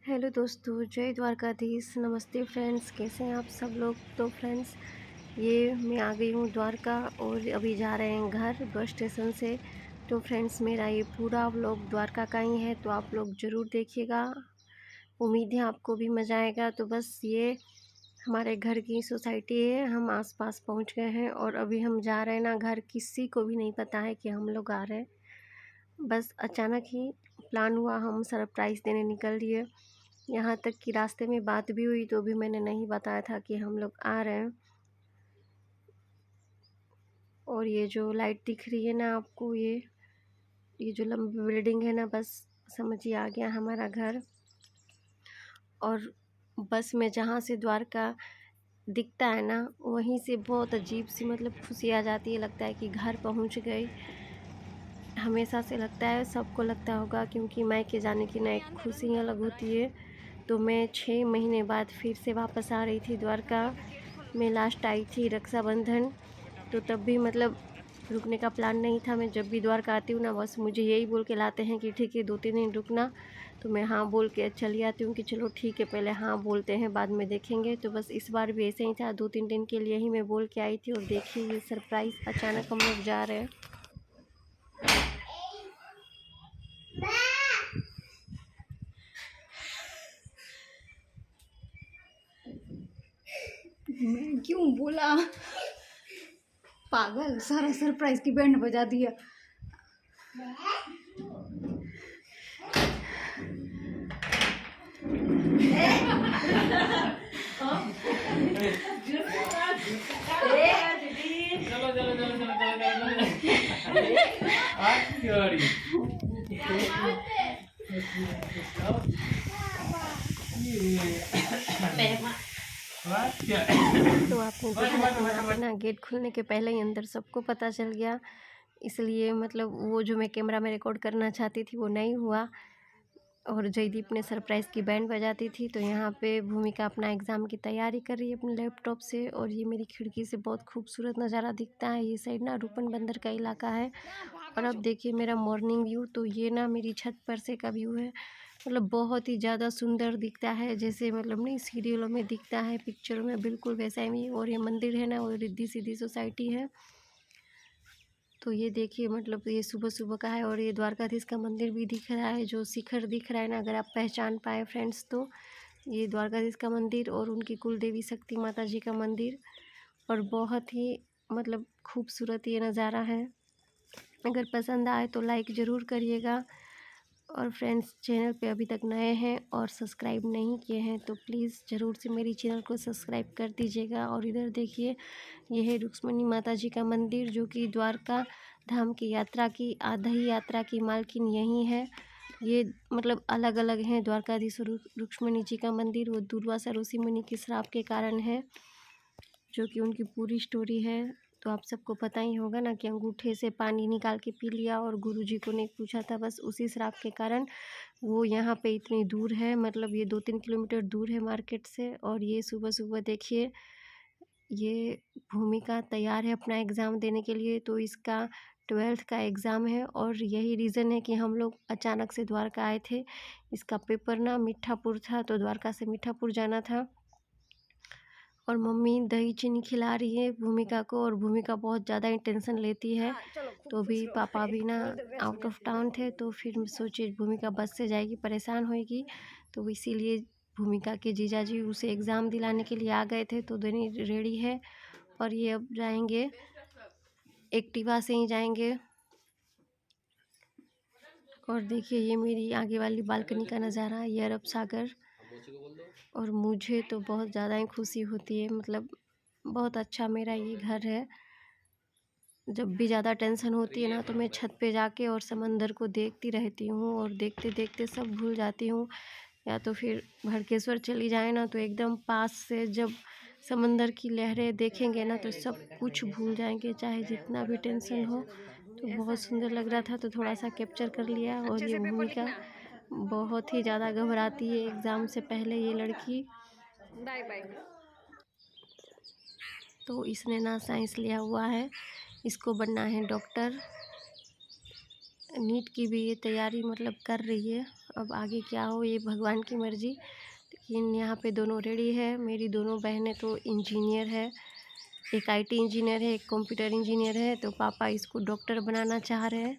Hello दोस्तों, जय द्वारकाधीश। नमस्ते फ्रेंड्स, कैसे हैं आप सब लोग। तो फ्रेंड्स, ये मैं आ गई हूँ द्वारका और अभी जा रहे हैं घर बस स्टेशन से। तो फ्रेंड्स, मेरा ये पूरा व्लॉग द्वारका का ही है, तो आप लोग ज़रूर देखिएगा। उम्मीद है आपको भी मज़ा आएगा। तो बस ये हमारे घर की सोसाइटी है, हम आसपास पहुँच गए हैं और अभी हम जा रहे हैं ना घर। किसी को भी नहीं पता है कि हम लोग आ रहे हैं, बस अचानक ही प्लान हुआ, हम सरप्राइज़ देने निकल लिए। यहाँ तक कि रास्ते में बात भी हुई तो भी मैंने नहीं बताया था कि हम लोग आ रहे हैं। और ये जो लाइट दिख रही है ना आपको, ये जो लंबी बिल्डिंग है ना, बस समझिए आ गया हमारा घर। और बस में जहाँ से द्वारका दिखता है ना, वहीं से बहुत अजीब सी मतलब खुशी आ जाती है, लगता है कि घर पहुँच गए। हमेशा से लगता है, सबको लगता होगा, क्योंकि मायके जाने की ना एक खुशी ही अलग होती है। तो मैं 6 महीने बाद फिर से वापस आ रही थी द्वारका। मैं लास्ट आई थी रक्षाबंधन, तो तब भी मतलब रुकने का प्लान नहीं था। मैं जब भी द्वारका आती हूँ ना, बस मुझे यही बोल के लाते हैं कि ठीक है 2-3 दिन रुकना। तो मैं हाँ बोल के चली आती हूँ कि चलो ठीक है, पहले हाँ बोलते हैं, बाद में देखेंगे। तो बस इस बार भी ऐसे ही था, 2-3 दिन के लिए ही मैं बोल के आई थी। और देखिए ये सरप्राइज़, अचानक हम लोग जा रहे हैं। मैं क्यों बोला, पागल, सारा सरप्राइज की बैंड बजा दिया। चलो चलो चलो चलो चलो तो आपने देखा कि यहाँ पे ना गेट खुलने के पहले ही अंदर सबको पता चल गया। इसलिए मतलब वो जो मैं कैमरा में रिकॉर्ड करना चाहती थी वो नहीं हुआ। और जयदीप ने सरप्राइज़ की बैंड बजाती थी। तो यहाँ पे भूमिका अपना एग्ज़ाम की तैयारी कर रही है अपने लैपटॉप से। और ये मेरी खिड़की से बहुत खूबसूरत नज़ारा दिखता है। ये साइड ना रूपन बंदर का इलाका है। और अब देखिए मेरा मॉर्निंग व्यू, तो ये ना मेरी छत पर से का व्यू है। मतलब बहुत ही ज़्यादा सुंदर दिखता है, जैसे मतलब नहीं सीरियलों में दिखता है, पिक्चरों में, बिल्कुल वैसा ही। और ये मंदिर है ना, वो रिद्धि सिद्धि सोसाइटी है। तो ये देखिए मतलब ये सुबह सुबह का है। और ये द्वारकाधीश का मंदिर भी दिख रहा है, जो शिखर दिख रहा है ना, अगर आप पहचान पाए फ्रेंड्स, तो ये द्वारकाधीश का मंदिर और उनकी कुल देवी शक्ति माता जी का मंदिर। और बहुत ही मतलब खूबसूरत ये नज़ारा है। अगर पसंद आए तो लाइक ज़रूर करिएगा। और फ्रेंड्स, चैनल पे अभी तक नए हैं और सब्सक्राइब नहीं किए हैं तो प्लीज़ ज़रूर से मेरी चैनल को सब्सक्राइब कर दीजिएगा। और इधर देखिए, ये है रुक्मणी माता जी का मंदिर, जो कि द्वारका धाम की यात्रा की, आधा ही यात्रा की मालकिन यही है। ये मतलब अलग अलग हैं। द्वारकाधीश और रुक्मणी जी का मंदिर वो दुर्वासा ऋषि मुनि के श्राप के कारण है, जो कि उनकी पूरी स्टोरी है। तो आप सबको पता ही होगा ना कि अंगूठे से पानी निकाल के पी लिया और गुरुजी को नहीं पूछा था, बस उसी श्राप के कारण वो यहाँ पे इतनी दूर है। मतलब ये 2-3 किलोमीटर दूर है मार्केट से। और ये सुबह सुबह देखिए, ये भूमिका तैयार है अपना एग्ज़ाम देने के लिए। तो इसका 12th का एग्ज़ाम है और यही रीज़न है कि हम लोग अचानक से द्वारका आए थे। इसका पेपर ना मीठापुर था, तो द्वारका से मीठापुर जाना था। और मम्मी दही चीनी खिला रही है भूमिका को, और भूमिका बहुत ज़्यादा ही टेंशन लेती है। तो भी पापा भी ना आउट ऑफ टाउन थे, तो फिर सोचे भूमिका बस से जाएगी, परेशान होएगी। तो इसीलिए भूमिका के जीजा जी उसे एग्ज़ाम दिलाने के लिए आ गए थे। तो दोनों रेडी है और ये अब जाएंगे, एक्टिवा से ही जाएंगे। और देखिए ये मेरी आगे वाली बालकनी का नज़ारा, ये अरब सागर। और मुझे तो बहुत ज़्यादा ही खुशी होती है, मतलब बहुत अच्छा मेरा ये घर है। जब भी ज़्यादा टेंशन होती है ना, तो मैं छत पे जाके और समंदर को देखती रहती हूँ और देखते देखते सब भूल जाती हूँ। या तो फिर भड़केश्वर चली जाए ना, तो एकदम पास से जब समंदर की लहरें देखेंगे ना, तो सब कुछ भूल जाएंगे, चाहे जितना भी टेंशन हो। तो बहुत सुंदर लग रहा था, तो थोड़ा सा कैप्चर कर लिया। और ये भूमिका बहुत ही ज़्यादा घबराती है एग्ज़ाम से पहले, ये लड़की। Bye bye. तो इसने ना साइंस लिया हुआ है, इसको बनना है डॉक्टर। नीट की भी ये तैयारी मतलब कर रही है। अब आगे क्या हो ये भगवान की मर्ज़ी। लेकिन यहाँ पे दोनों रेडी है। मेरी दोनों बहनें तो इंजीनियर है, एक आईटी इंजीनियर है, एक कंप्यूटर इंजीनियर है। तो पापा इसको डॉक्टर बनाना चाह रहे हैं।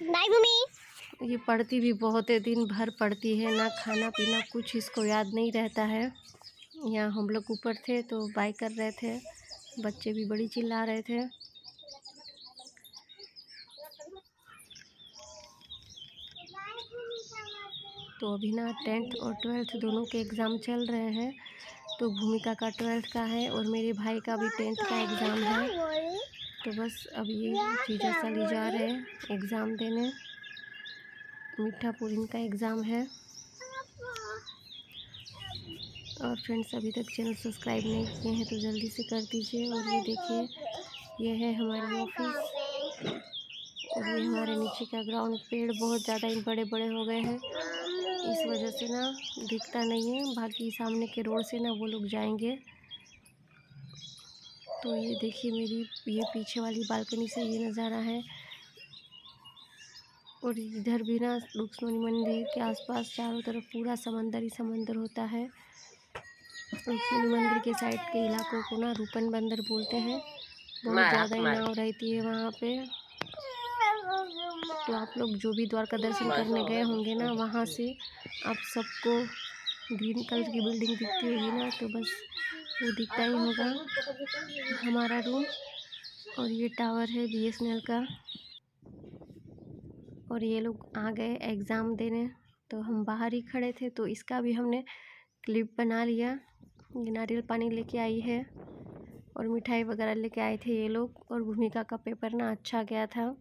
Bye mummy. ये पढ़ती भी बहुत है, दिन भर पढ़ती है, ना खाना पीना कुछ इसको याद नहीं रहता है। यहाँ हम लोग ऊपर थे तो बाय कर रहे थे, बच्चे भी बड़ी चिल्ला रहे थे। तो अभी ना 10th और 12th दोनों के एग्ज़ाम चल रहे हैं। तो भूमिका का 12th का है और मेरे भाई का भी 10th का एग्ज़ाम है। तो बस अब ये जीजा साली जा रहे हैं एग्ज़ाम देने। मीठापुर इनका एग्ज़ाम है। और फ्रेंड्स अभी तक चैनल सब्सक्राइब नहीं किए हैं तो जल्दी से कर दीजिए। और ये देखिए, ये है हमारी ऑफिस और ये हमारे नीचे का ग्राउंड। पेड़ बहुत ज़्यादा बड़े बड़े हो गए हैं, इस वजह से ना दिखता नहीं है। बाकी सामने के रोड से ना वो लोग जाएंगे। तो ये देखिए मेरी ये पीछे वाली बालकनी से ये नज़ारा है। और इधर भी ना रुक्मणी मंदिर के आसपास चारों तरफ पूरा समंदर ही समंदर होता है। रुक्मणी मंदिर के साइड के इलाकों को ना रूपन बंदर बोलते हैं। बहुत ज़्यादा नाव रहती है वहाँ पे। तो आप लोग जो भी द्वारका दर्शन करने गए होंगे ना, वहाँ से आप सबको ग्रीन कलर की बिल्डिंग दिखती होगी ना, तो बस वो दिखता ही होगा हमारा रूम। और ये टावर है BSNL का। और ये लोग आ गए एग्ज़ाम देने, तो हम बाहर ही खड़े थे तो इसका भी हमने क्लिप बना लिया। ये नारियल पानी लेके आई है और मिठाई वगैरह लेके आए थे ये लोग। और भूमिका का पेपर ना अच्छा गया था।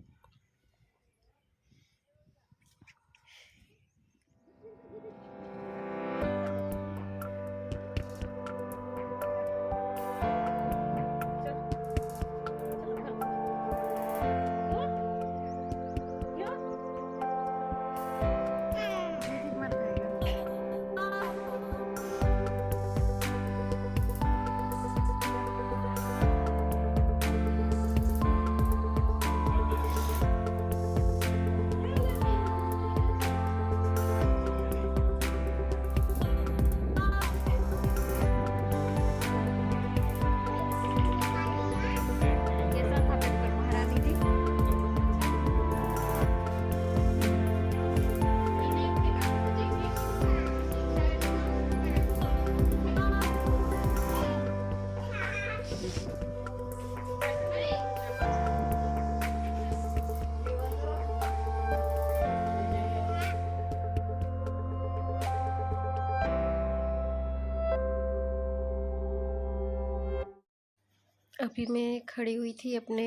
अभी मैं खड़ी हुई थी अपने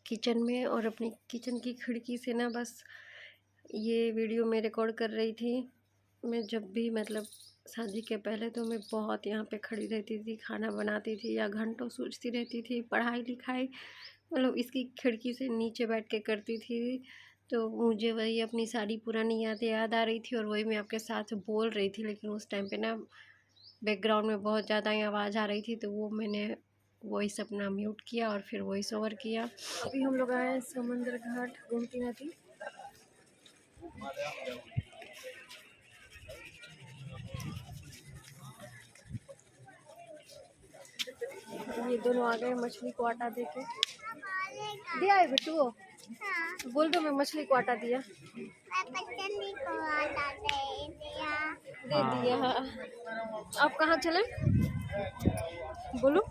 किचन में और अपनी किचन की खिड़की से ना बस ये वीडियो मैं रिकॉर्ड कर रही थी। मैं जब भी मतलब शादी के पहले तो मैं बहुत यहाँ पे खड़ी रहती थी, खाना बनाती थी या घंटों सोचती रहती थी, पढ़ाई लिखाई मतलब इसकी खिड़की से नीचे बैठ के करती थी। तो मुझे वही अपनी सारी पुरानी यादें याद आ रही थी और वही मैं आपके साथ बोल रही थी। लेकिन उस टाइम पे ना बैकग्राउंड में बहुत ज़्यादा आवाज़ आ रही थी, तो वो मैंने वॉइस अपना म्यूट किया और फिर वॉइस ओवर किया। अभी हम लोग आए हैं समंदर घाट गोमती नदी। ये दोनों आ गए मछली को आटा दे के। दे आए बेटू, बोल दो मैं मछली को आटा दिया। दे दिया। आप कहाँ चले बोलो।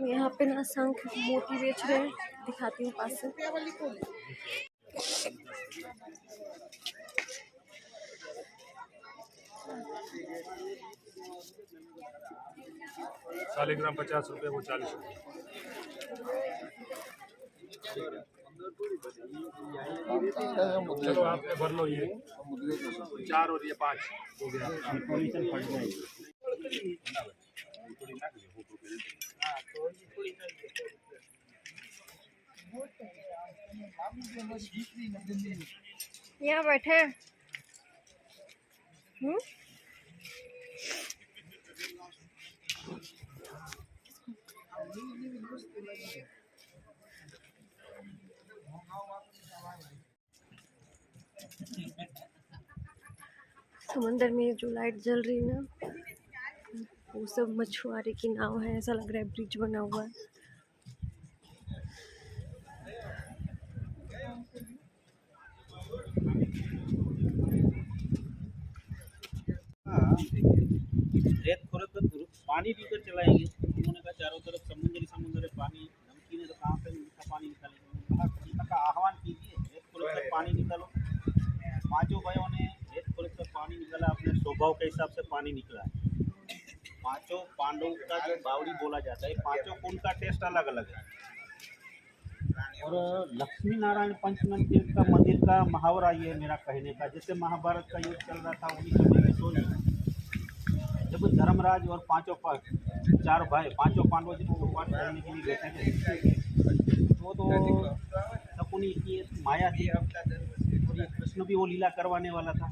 यहाँ पे ना शंख मोती बेच रहे हैं, दिखाती हूँ पास से। सालीग्राम 50 रुपये, वो 40 रुपये। चलो आपने भर लो, ये 4 और ये 5 हो गया। यहाँ बैठे समंदर में जो लाइट जल रही है ना, वो सब मछुआरे की नाव है। ऐसा लग रहा है ब्रिज बना हुआ है। रेत खोरे तो पानी पीकर चलाएंगे। उन्होंने कहा चारों तरफ समुद्र है, पानी नमकीन है तो कहाँ से मीठा पानी निकालेंगे। उन्होंने कहा आह्वान कीजिए, रेत खोरे तक पानी निकालो। पांचों भाइयों ने रेत खोरे तक पानी निकाला, अपने स्वभाव के हिसाब से पानी निकला है। पांचों पांडवों का जो बावड़ी बोला जाता है, पांचों कुंड का टेस्ट अलग अलग है। और लक्ष्मी नारायण पंचनंदी का मंदिर का मुहावरा ये है मेरा कहने का। जैसे महाभारत का युद्ध चल रहा था, उन्हीं समय में सोनी जब धर्मराज और चार भाई पांचों पांडव जब उपवास करने के लिए बैठे थे, तो शकुनी की माया थी और ये कृष्ण भी वो लीला करवाने वाला था,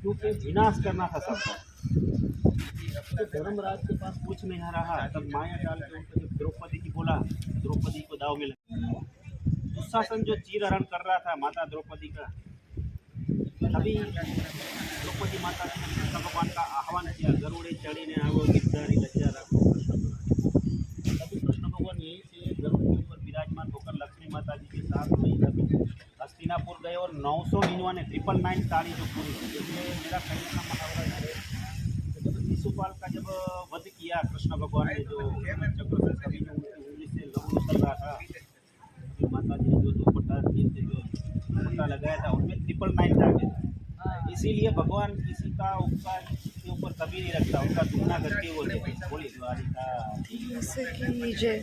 क्योंकि विनाश करना था सबका। तो धर्मराज के पास कुछ नहीं रहा, तब माया डाल के उनको जब द्रौपदी की बोला, द्रौपदी को दाव में लगा। दुशासन जो चीरहरण कर रहा था माता द्रौपदी का, तभी द्रौपदी माता ने कृष्ण भगवान का आह्वान किया, गरुड़े चढ़ी ने आवो गिरधारी लज्जा रखो कृष्ण भगवान। तभी कृष्ण भगवान यहीं से गरुड़ के ऊपर विराजमान होकर लक्ष्मी माता जी के साथ वहीं हस्तिनापुर गए और 900 निन्वा ने 999 ताड़ी जो पूरी थी। जैसे मेरा कहने का मुहावरा है, जब शिशुपाल का जब वध किया कृष्ण भगवान ने, जो चक्र से सभी जो उनकी उंगली से लहू निकल रहा था, माता जी ने जो दुपट्टा लगाया था उनमें 999 ताड़े। इसीलिए भगवान किसी का उपकार के ऊपर कभी नहीं रखता, उनका तुलना करके वो देते। बोलिए द्वारिका की जय।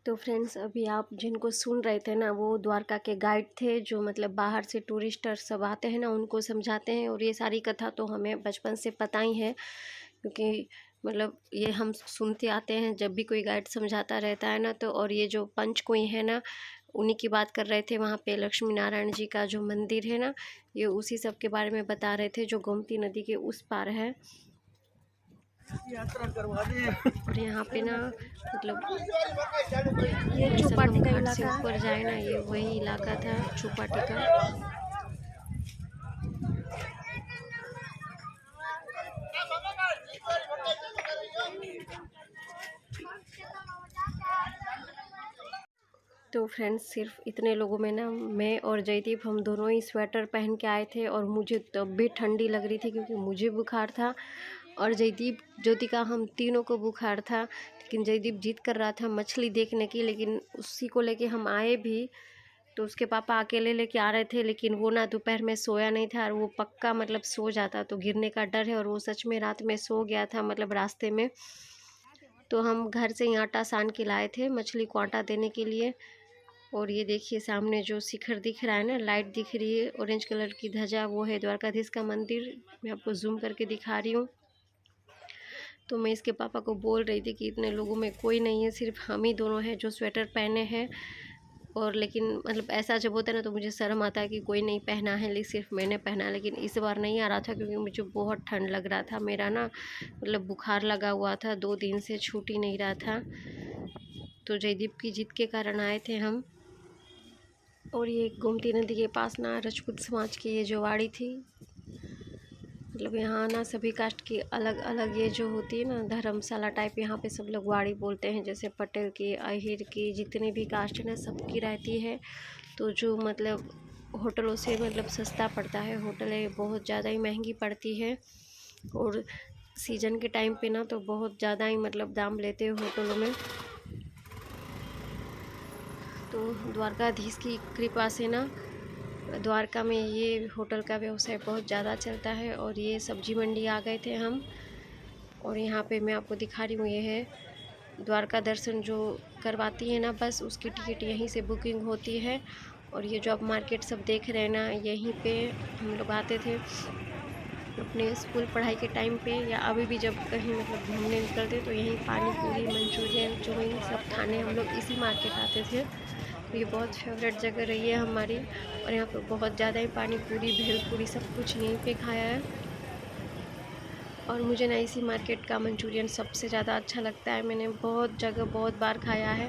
तो फ्रेंड्स, अभी आप जिनको सुन रहे थे ना, वो द्वारका के गाइड थे, जो मतलब बाहर से टूरिस्टर सब आते हैं ना, उनको समझाते हैं। और ये सारी कथा तो हमें बचपन से पता ही है, क्योंकि मतलब ये हम सुनते आते हैं जब भी कोई गाइड समझाता रहता है ना। तो और ये जो पंचकोई है ना, उन्हीं की बात कर रहे थे। वहाँ पे लक्ष्मी नारायण जी का जो मंदिर है ना, ये उसी सब के बारे में बता रहे थे, जो गोमती नदी के उस पार है। यात्रा करवा दे। और यहाँ पे ना मतलब ये चौपाटी का घाट से इलाका ऊपर जाए ना, ये वही इलाका था चौपाटी का। तो फ्रेंड्स, सिर्फ इतने लोगों में ना मैं और जयदीप हम दोनों ही स्वेटर पहन के आए थे। और मुझे तब भी ठंडी लग रही थी, क्योंकि मुझे बुखार था और जयदीप ज्योतिका हम तीनों को बुखार था। लेकिन जयदीप जिद कर रहा था मछली देखने की, लेकिन उसी को लेके हम आए भी। तो उसके पापा अकेले लेके आ रहे थे, लेकिन वो ना दोपहर में सोया नहीं था, और वो पक्का मतलब सो जाता तो गिरने का डर है। और वो सच में रात में सो गया था, मतलब रास्ते में। तो हम घर से ही आटा सान के लाए थे मछली को आटा देने के लिए। और ये देखिए सामने जो शिखर दिख रहा है ना, लाइट दिख रही है, ऑरेंज कलर की ध्वजा, वो है द्वारकाधीश का मंदिर। मैं आपको जूम करके दिखा रही हूँ। तो मैं इसके पापा को बोल रही थी कि इतने लोगों में कोई नहीं है, सिर्फ हम ही दोनों हैं जो स्वेटर पहने हैं। और लेकिन मतलब ऐसा जब होता है ना, तो मुझे शर्म आता है कि कोई नहीं पहना है, लेकिन सिर्फ मैंने पहना। लेकिन इस बार नहीं आ रहा था, क्योंकि मुझे बहुत ठंड लग रहा था। मेरा ना मतलब बुखार लगा हुआ था, 2 दिन से छूट ही नहीं रहा था। तो जयदीप की जिद के कारण आए थे हम। और ये गोमती नदी के पास ना राजपूत समाज की ये जो वाड़ी थी, मतलब यहाँ ना सभी कास्ट की अलग अलग ये जो होती है ना धर्मशाला टाइप, यहाँ पे सब लोग वाड़ी बोलते हैं। जैसे पटेल की, अहिर की, जितनी भी कास्ट है ना, सबकी रहती है। तो जो मतलब होटलों से मतलब सस्ता पड़ता है, होटलें बहुत ज़्यादा ही महंगी पड़ती है। और सीजन के टाइम पे ना तो बहुत ज़्यादा ही मतलब दाम लेते हैं होटलों में। तो द्वारकाधीश की कृपा से ना द्वारका में ये होटल का व्यवसाय बहुत ज़्यादा चलता है। और ये सब्जी मंडी आ गए थे हम। और यहाँ पे मैं आपको दिखा रही हूँ, ये है द्वारका दर्शन जो करवाती है ना बस, उसकी टिकट यहीं से बुकिंग होती है। और ये जो आप मार्केट सब देख रहे हैं ना, यहीं पे हम लोग आते थे अपने स्कूल पढ़ाई के टाइम पे, या अभी भी जब कहीं मतलब घूमने निकलते तो यहीं पानी पूरी, मंचूरियन, चाउमीन सब खाने हम लोग इसी मार्केट आते थे। तो ये बहुत फेवरेट जगह रही है हमारी। और यहाँ पर बहुत ज़्यादा ही पानी पूरी, भेलपूरी सब कुछ यहीं पे खाया है। और मुझे ना इसी मार्केट का मंचूरियन सबसे ज़्यादा अच्छा लगता है। मैंने बहुत जगह बहुत बार खाया है।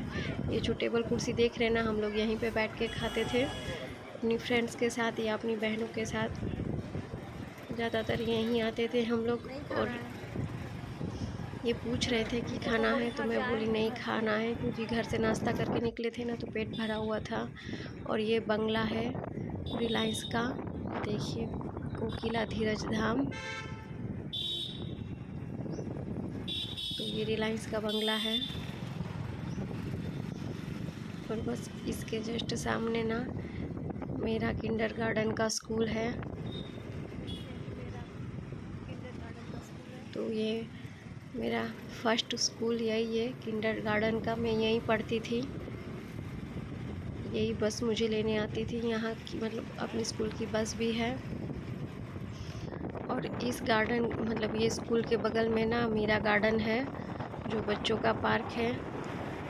ये जो टेबल कुर्सी देख रहे हैं ना, हम लोग यहीं पे बैठ के खाते थे अपनी फ्रेंड्स के साथ या अपनी बहनों के साथ। ज़्यादातर यहीं आते थे हम लोग। और ये पूछ रहे थे कि खाना है, तो मैं बोली नहीं खाना है, क्योंकि घर से नाश्ता करके निकले थे ना, तो पेट भरा हुआ था। और ये बंगला है रिलायंस का, देखिए, कोकिला धीरज धाम। तो ये रिलायंस का बंगला है। और बस इसके जस्ट सामने ना मेरा किंडरगार्टन का स्कूल है। तो ये मेरा फर्स्ट स्कूल यही है, किंडरगार्टन का। मैं यहीं पढ़ती थी, यही बस मुझे लेने आती थी। यहाँ की मतलब अपनी स्कूल की बस भी है। और इस गार्डन मतलब ये स्कूल के बगल में ना मीरा गार्डन है, जो बच्चों का पार्क है।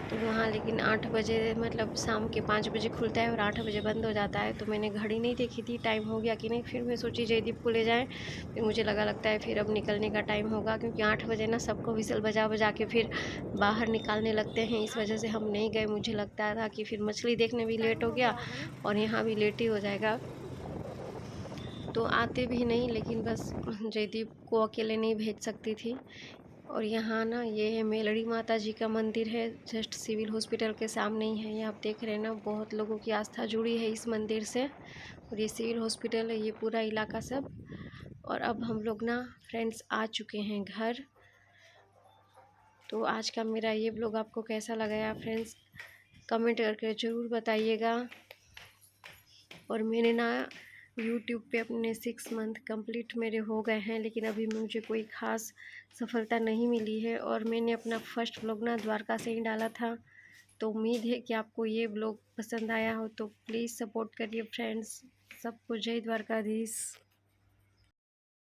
तो वहाँ लेकिन 8 बजे मतलब शाम के 5 बजे खुलता है और 8 बजे बंद हो जाता है। तो मैंने घड़ी नहीं देखी थी टाइम हो गया कि नहीं, फिर मैं सोची जयदीप को ले जाएं। फिर मुझे लगता है फिर अब निकलने का टाइम होगा, क्योंकि 8 बजे ना सबको विसल बजा बजा के फिर बाहर निकालने लगते हैं। इस वजह से हम नहीं गए। मुझे लगता था कि फिर मछली देखने भी लेट हो गया और यहाँ भी लेट ही हो जाएगा, तो आते भी नहीं। लेकिन बस जयदीप को अकेले नहीं भेज सकती थी। और यहाँ ना ये है मेलड़ी माता जी का मंदिर है, जस्ट सिविल हॉस्पिटल के सामने ही है। ये आप देख रहे हैं ना, बहुत लोगों की आस्था जुड़ी है इस मंदिर से। और ये सिविल हॉस्पिटल है, ये पूरा इलाका सब। और अब हम लोग ना फ्रेंड्स आ चुके हैं घर। तो आज का मेरा ये ब्लॉग आपको कैसा लगा यार फ्रेंड्स, कमेंट करके ज़रूर बताइएगा। और मैंने ना यूट्यूब पे अपने 6 मंथ कंप्लीट मेरे हो गए हैं, लेकिन अभी मुझे कोई ख़ास सफलता नहीं मिली है। और मैंने अपना फर्स्ट व्लॉग ना द्वारका से ही डाला था। तो उम्मीद है कि आपको ये व्लॉग पसंद आया हो। तो प्लीज़ सपोर्ट करिए फ्रेंड्स। सबको जय द्वारकाधीश।